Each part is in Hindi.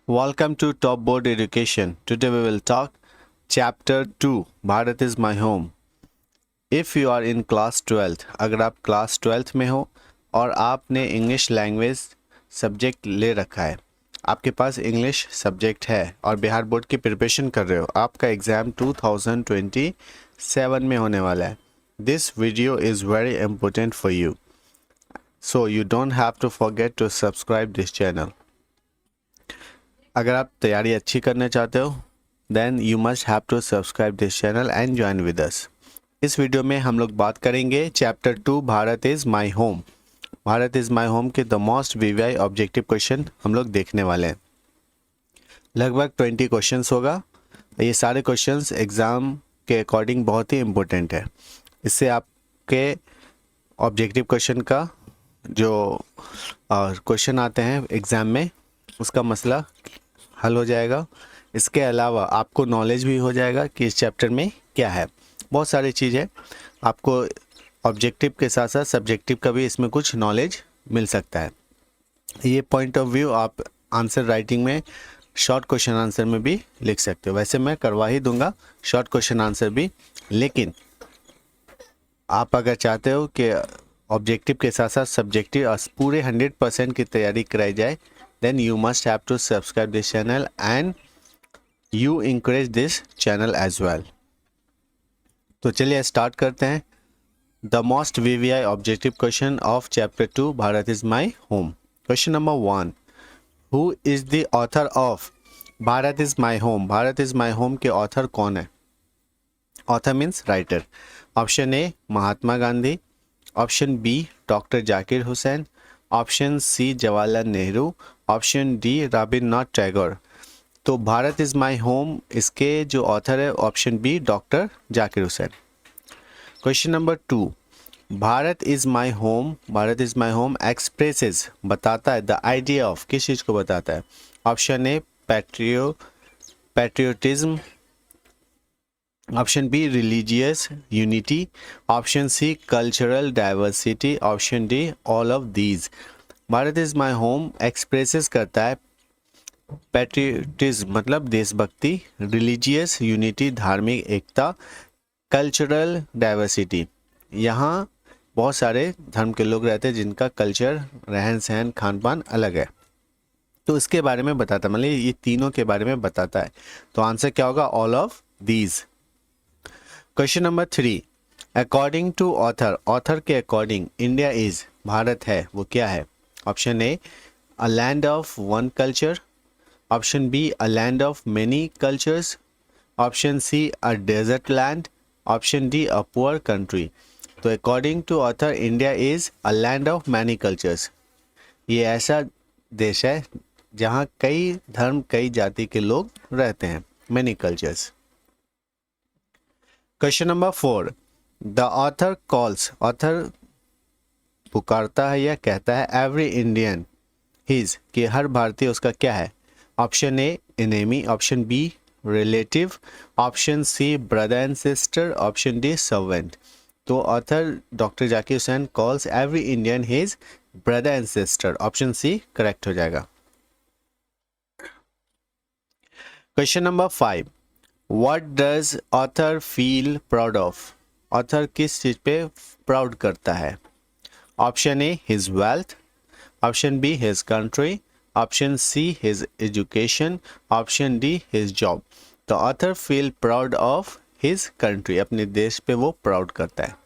Welcome to Top Board Education. Today we will talk Chapter 2 Bharat is my home. If you are in class 12th, अगर आप क्लास 12th में हो और आपने इंग्लिश लैंग्वेज सब्जेक्ट ले रखा है, आपके पास इंग्लिश सब्जेक्ट है और बिहार बोर्ड की प्रिपरेशन कर रहे हो, आपका एग्ज़ाम 2027 में होने वाला है. This video is very important for you. So you don't have to forget to subscribe this channel. अगर आप तैयारी अच्छी करना चाहते हो then you must have to subscribe this channel and join with us. इस वीडियो में हम लोग बात करेंगे chapter 2 Bharat is my home. Bharat is my home के the most VVI objective question हम लोग देखने वाले हैं. लगभग 20 क्वेश्चंस होगा. ये सारे क्वेश्चंस एग्ज़ाम के अकॉर्डिंग बहुत ही इम्पोर्टेंट है. इससे आपके ऑब्जेक्टिव क्वेश्चन का जो क्वेश्चन आते हैं एग्ज़ाम में उसका मसला हल हो जाएगा. इसके अलावा आपको नॉलेज भी हो जाएगा कि इस चैप्टर में क्या है. बहुत सारी चीज़ें आपको ऑब्जेक्टिव के साथ साथ सब्जेक्टिव का भी इसमें कुछ नॉलेज मिल सकता है. ये पॉइंट ऑफ व्यू आप आंसर राइटिंग में शॉर्ट क्वेश्चन आंसर में भी लिख सकते हो. वैसे मैं करवा ही दूंगा शॉर्ट क्वेश्चन आंसर भी, लेकिन आप अगर चाहते हो कि ऑब्जेक्टिव के साथ साथ सब्जेक्टिव पूरे 100% की तैयारी कराई जाए then you must have to subscribe this channel and you encourage this channel as well. तो चलिए स्टार्ट करते हैं. The most VVI objective question of chapter 2 Bharat is my home. Question number 1. Who is the author of Bharat is my home? Bharat is my home के author कौन है? Author means writer. Option A Mahatma Gandhi, option B doctor Zakir Hussain, option C Jawaharlal Nehru, option D Rabindranath Tagore. तो भारत इज़ माई होम इसके जो ऑथर है option B doctor Zakir Hussain. Question number 2. Bharat is my home, Bharat is my home expresses बताता है द आइडिया ऑफ, किस चीज़ को बताता है? Option A patriotism, option B religious unity, option C cultural diversity, option D all of these. Bharat is my home expresses करता है पैट्रियोटिज्म मतलब देशभक्ति, रिलीजियस यूनिटी धार्मिक एकता, कल्चरल डाइवर्सिटी यहाँ बहुत सारे धर्म के लोग रहते हैं जिनका कल्चर रहन सहन खान पान अलग है, तो इसके बारे में बताता है, मतलब ये तीनों के बारे में बताता है. तो आंसर क्या होगा? All of these. Question number 3. According to author, author के अकॉर्डिंग इंडिया इज, भारत है वो क्या है? Option A a land of one culture, option B a land of many cultures, option C a desert land, option D a poor country. तो according to author India is a land of many cultures. ये ऐसा देश है जहाँ कई धर्म कई जाति के लोग रहते हैं, many cultures. Question number 4. The author calls, author पुकारता है या कहता है एवरी इंडियन हिज, कि हर भारतीय उसका क्या है? Option A enemy, option B relative, option C brother and sister, option D servant. तो author doctor Zakir Hussain calls every Indian his brother and sister. Option C correct हो जाएगा. Question number 5. What does author feel proud of? Author किस चीज़ पे प्राउड करता है? Option A his wealth, option B his country, option C his education, option D his job. तो author feel proud of his country, अपने देश पे वो प्राउड करता है.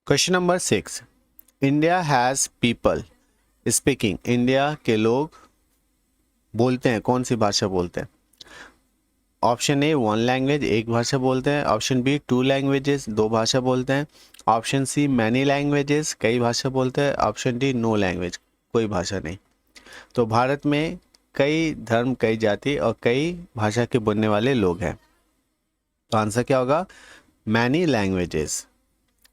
Question number 6. India has people speaking, India के लोग बोलते हैं, कौन सी भाषा बोलते हैं? ऑप्शन ए वन लैंग्वेज, एक भाषा बोलते हैं, ऑप्शन बी टू लैंग्वेजेस, दो भाषा बोलते हैं, ऑप्शन सी मैनी लैंग्वेजेस, कई भाषा बोलते हैं, ऑप्शन डी नो लैंग्वेज, कोई भाषा नहीं. तो भारत में कई धर्म कई जाति और कई भाषा के बोलने वाले लोग हैं. तो आंसर क्या होगा? Many languages.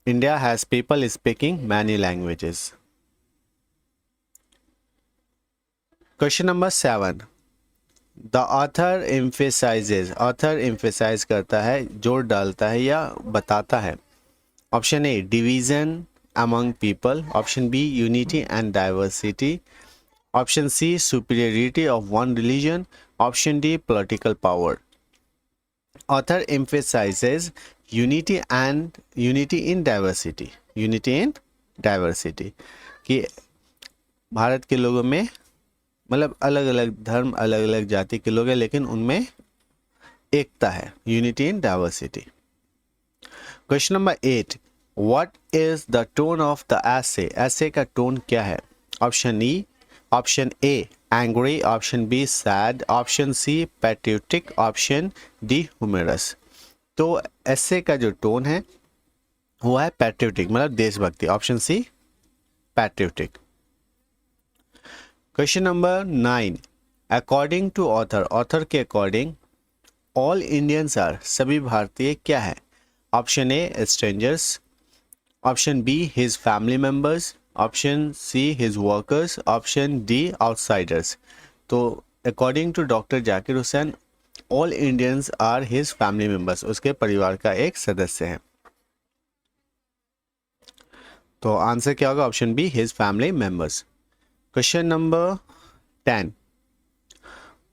India has people speaking many languages. Question number 7. The author emphasises, author emphasise करता है, जोर डालता है या बताता है. Option A division among people, option B unity and diversity, option C superiority of one religion, option D political power. Author emphasizes unity in diversity, unity in diversity, कि भारत के लोगों में मतलब अलग अलग धर्म अलग अलग जाति के लोग हैं लेकिन उनमें एकता है, unity in diversity. Question number 8, what is the tone of the essay, essay का टोन क्या है? Option A angry, option B sad, option C patriotic, option D humorous. तो एसे का जो टोन है वो है पैट्रियोटिक, मतलब देशभक्ति, option C patriotic. Question number 9, according to author, author के अकॉर्डिंग ऑल इंडियंस आर, सभी भारतीय क्या है? Option A strangers, option B his family members, option C his workers, option D outsiders. तो according to doctor Zakir Hussain all Indians are his family members, उसके परिवार का एक सदस्य है। तो आंसर क्या होगा? Option B his family members. Question number 10,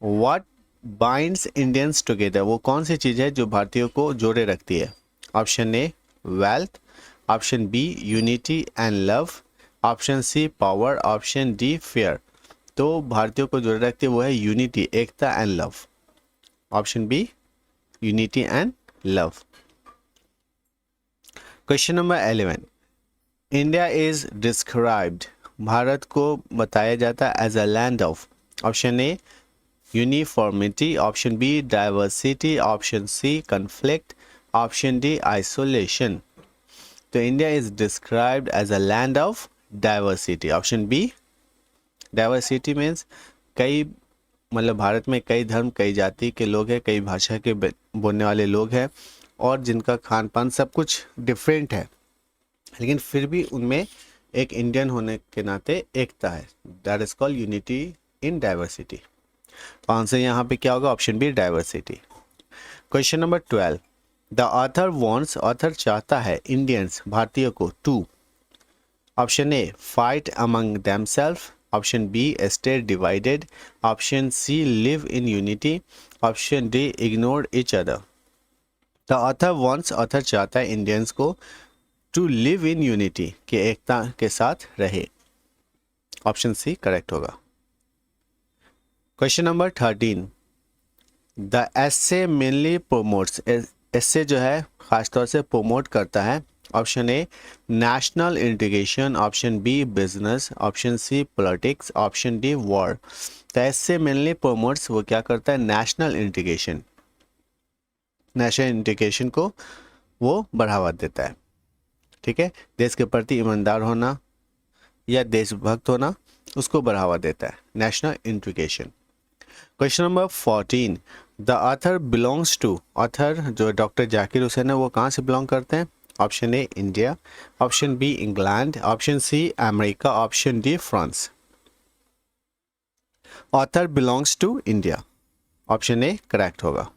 what binds Indians together, वो कौन सी चीज़ है जो भारतीयों को जोड़े रखती है? Option A wealth, option B unity and love, option C power, option D fair. तो भारतीयों को जोड़े रखती है वो है यूनिटी, एकता and love, option B unity and love. Question number 11, India is described, Bharat को बताया जाता है as a land of, option A uniformity, option B diversity, option C conflict, option D isolation. तो India is described as a land of diversity, option B. Diversity means कई, मतलब भारत में कई धर्म कई जाति के लोग हैं, कई भाषा के बोलने वाले लोग हैं और जिनका खान पान सब कुछ डिफरेंट है, लेकिन फिर भी उनमें एक इंडियन होने के नाते एकता है, that is called unity in diversity. तो आंसर यहाँ पे क्या होगा? Option B diversity. Question number 12, the author wants, author चाहता है इंडियंस, भारतीयों को, to, option A fight among themselves, option B stay divided, option C live in unity, option D ignore each other. The author wants, author चाहता है इंडियंस को टू लिव इन यूनिटी, कि एकता के साथ रहे, ऑप्शन सी करेक्ट होगा। Question number 13, the essay mainly promotes, essay जो है खासतौर से प्रोमोट करता है, option A national integration, option B business, option C politics, option D war. तो एसे मेनली प्रोमोट्स, वो क्या करता है? नेशनल इंटीग्रेशन, नेशनल इंटीग्रेशन को वो बढ़ावा देता है, ठीक है, देश के प्रति ईमानदार होना या देशभक्त होना, उसको बढ़ावा देता है, national integration. Question number 14, the author belongs to, author जो डॉक्टर जाकिर हुसैन है वो कहाँ से बिलोंग करते हैं? Option A India, option B England, option C America, option D France. Author belongs to India, option A correct होगा।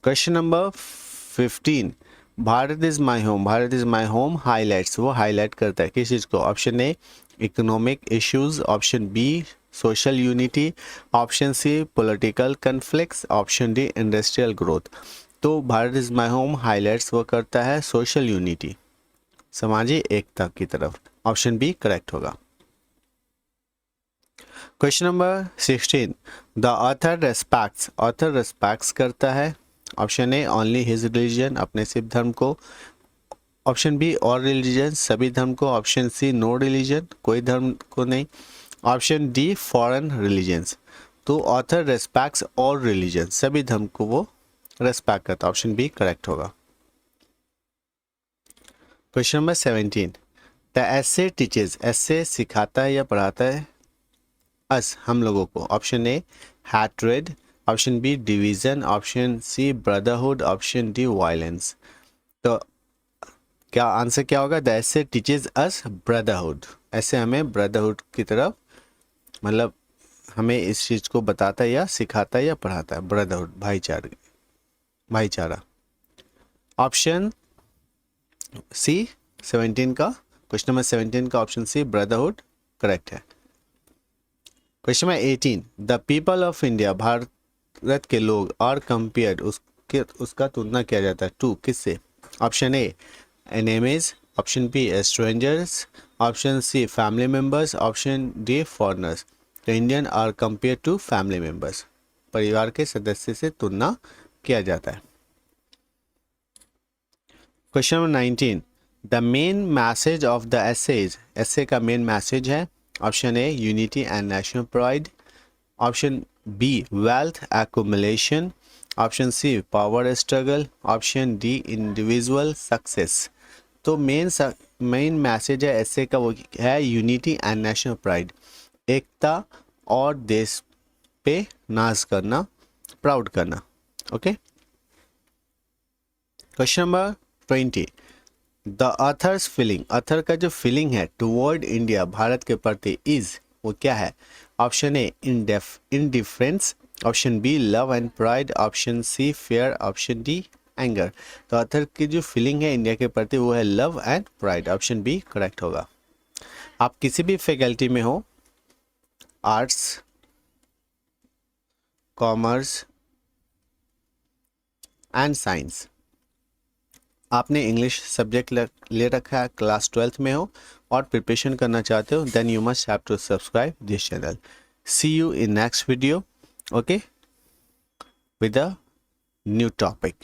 Question number 15, Bharat is my home, Bharat is my home highlights, वो हाईलाइट करता है किस चीज़ को? Option A economic issues, option B social unity, option C political conflicts, option D industrial growth. तो Bharat is my home highlights वो करता है सोशल यूनिटी, समाजी एकता की तरफ, ऑप्शन बी करेक्ट होगा। Question number 16, the author respects, author respects करता है, option A only his religion, अपने सिर्फ धर्म को, ऑप्शन बी और रिलीजन, सभी धर्म को, ऑप्शन सी नो रिलीजन, कोई धर्म को नहीं, ऑप्शन डी फॉरेन रिलीजन्स। तो ऑथर रेस्पेक्ट्स और रिलीजन, सभी धर्म को वो रेस्पेक्ट करता है, ऑप्शन बी करेक्ट होगा। Question number 17, the essay teaches, essay सिखाता है या पढ़ाता है अस, हम लोगों को, option A hatred, option B division, option C brotherhood, option D violence. तो क्या आंसर क्या होगा? The essay teaches us brotherhood, essay हमें ब्रदरहुड की तरफ, मतलब हमें इस चीज़ को बताता है या सिखाता है या पढ़ाता है, ब्रदरहुड, भाईचारा। ऑप्शन सी 17 का क्वेश्चन नंबर 17 का ऑप्शन सी ब्रदरहुड करेक्ट है। Question number 18 the people of India, Bharat के लोग, आर कंपेयर्ड, उसका तुलना किया जाता है टू, किससे? Option A enemies, option B strangers, option C family members, option D foreigners. तो Indian are compare to family members, परिवार के सदस्य से तुलना किया जाता है। Question number 19 the main message of the essays, essay का मेन मैसेज है option A unity and national pride, option B wealth accumulation, option C power struggle, option D individual success. तो मेन मैसेज है ऐसे का वो है यूनिटी एंड नेशनल प्राइड, एकता और देश पे नाज करना, प्राउड करना। Okay. Question number 20 the author's feeling, author का जो फीलिंग है टुवर्ड इंडिया, भारत के प्रति, इज वो क्या है? Option A indifference, option B love and pride, option C fear, option D anger. तो अथर की जो फीलिंग है इंडिया के प्रति वो है love and pride, option B correct होगा। आप किसी भी फैकल्टी में हो, आर्ट्स, कॉमर्स एंड साइंस, आपने इंग्लिश सब्जेक्ट ले रखा है, क्लास 12th में हो और प्रिपरेशन करना चाहते हो, then you must have to subscribe this channel. See you in next video, okay, with a new topic.